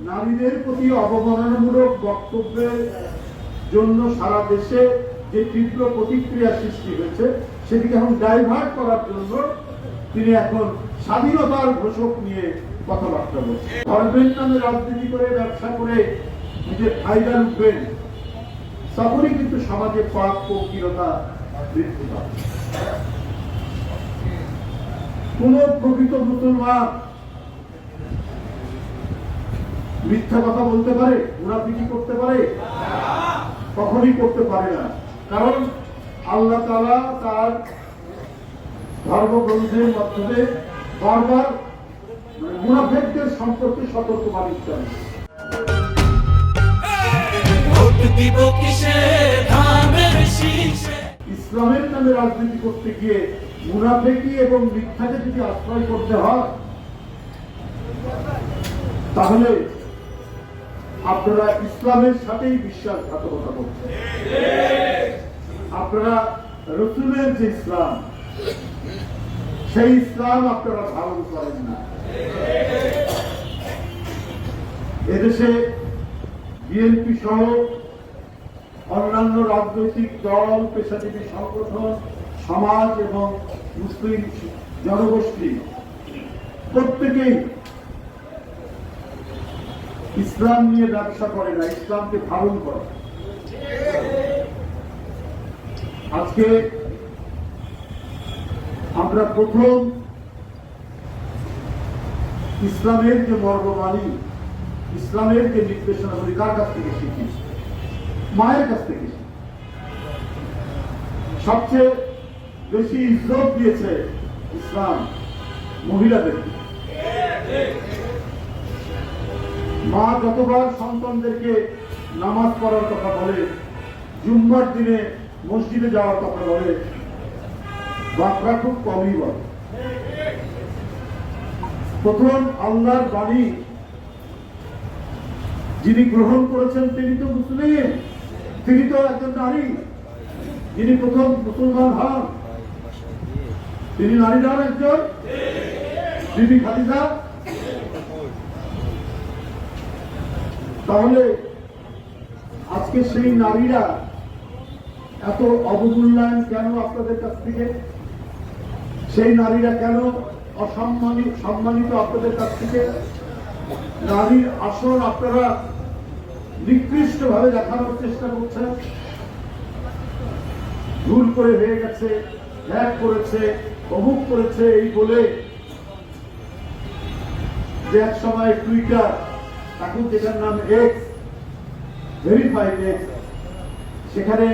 নারীদের প্রতি অবমাননামূলক বক্তব্যের জন্য সারা দেশে যে তীব্র প্রতিক্রিয়া সৃষ্টি হয়েছে সেটিকে এখন ডাইভার্ট করার জন্য তিনি এখন স্বাধীনতার ঘোষক নিয়ে কথাবার্তা বলছেন। ধর্মের নামে রাজনীতি করে ব্যবসা করে নিজের ফায়দা লুটবেন, তখনই কিন্তু সমাজে পাপ পৌকিলতা বৃদ্ধি পাবে। কোন প্রকৃত মুসলমান মিথ্যা কথা বলতে পারে, মুনাফিকি করতে পারে? কখনই করতে পারে না। কারণ আল্লাহ তাআলা তার ধর্মগ্রন্থের মাধ্যমে বারবার মুনাফিকদের সম্পর্কে সতর্কবাণী দিচ্ছেন। ইসলামের নামে রাজনীতি করতে গিয়ে মুনাফিকি এবং মিথ্যাকে যদি আশ্রয় করতে হয়, তাহলে আপনারা ইসলামের সাথেই বিশ্বাসঘাতকতা করছেন। আপনারা রাসূলের যে ইসলাম, সেই ইসলাম আপনারা ধারণ করেন না। এদেশে বিএনপি সহ অন্যান্য রাজনৈতিক দল, পেশাজীবী সংগঠন, সমাজ এবং মুসলিম জনগোষ্ঠী প্রত্যেকেই ইসলাম নিয়ে ব্যবসা করে না, ইসলামকে ধারণ করে। আজকে আমরা প্রথম ইসলামের যে মর্মবাণী, ইসলামের যে নির্দেশনাগুলি কার কাছ থেকে শিখি? মায়ের কাছ থেকে শিখি। সবচেয়ে বেশি ইজ্জত দিয়েছে ইসলাম মহিলাদেরকে। মা যতবার সন্তানদেরকে নামাজ পড়ার কথা বলে, জুম্মার দিনে মসজিদে যাওয়ার কথা বলে, বাপরা খুব কমই বলে। প্রথম আল্লাহর বাণী যিনি গ্রহণ করেছেন তিনি তো মুসলিম, তিনি তো একজন নারী। যিনি প্রথম মুসলমান হন তিনি নারী নন, একজন বিবি খাদিজা। তাহলে আজকে সেই নারীরা এত অবমূল্যায়ন কেন আপনাদের কাছ থেকে? সেই নারীরা কেন সম্মানিত আপনাদের কাছ থেকে? নারীর আসন আপনারা নিকৃষ্ট ভাবে দেখানোর চেষ্টা করছেন। ভুল করে হয়ে গেছে, হ্যাক করেছে, অমুক করেছে এই বলে যে এক সময় টুইটার, এখন যেটার নাম এক্স, ভেরিফাইড এক্স, সেখানে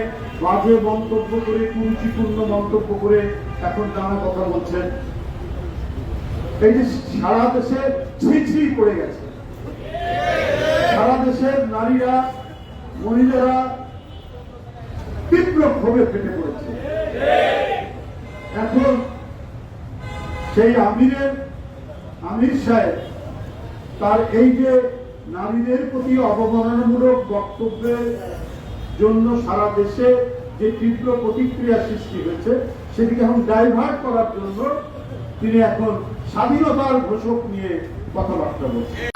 বাজে মন্তব্য করে, কুরুচিপূর্ণ মন্তব্য করে এখন নানা কথা বলছেন। এই যে সারা দেশে ছিঁড়ি পড়ে গেছে, সারা দেশের নারীরা, মহিলারা তীব্র ক্ষোভে ফেটে পড়েছে। এখন সেই আমির সাহেব তার এই যে নারীদের প্রতি অবমাননামূলক বক্তব্যের জন্য সারা দেশে যে তীব্র প্রতিক্রিয়া সৃষ্টি হয়েছে সেটিকে এখন ডাইভার্ট করার জন্য তিনি এখন স্বাধীনতার ঘোষক নিয়ে কথাবার্তা বলছেন।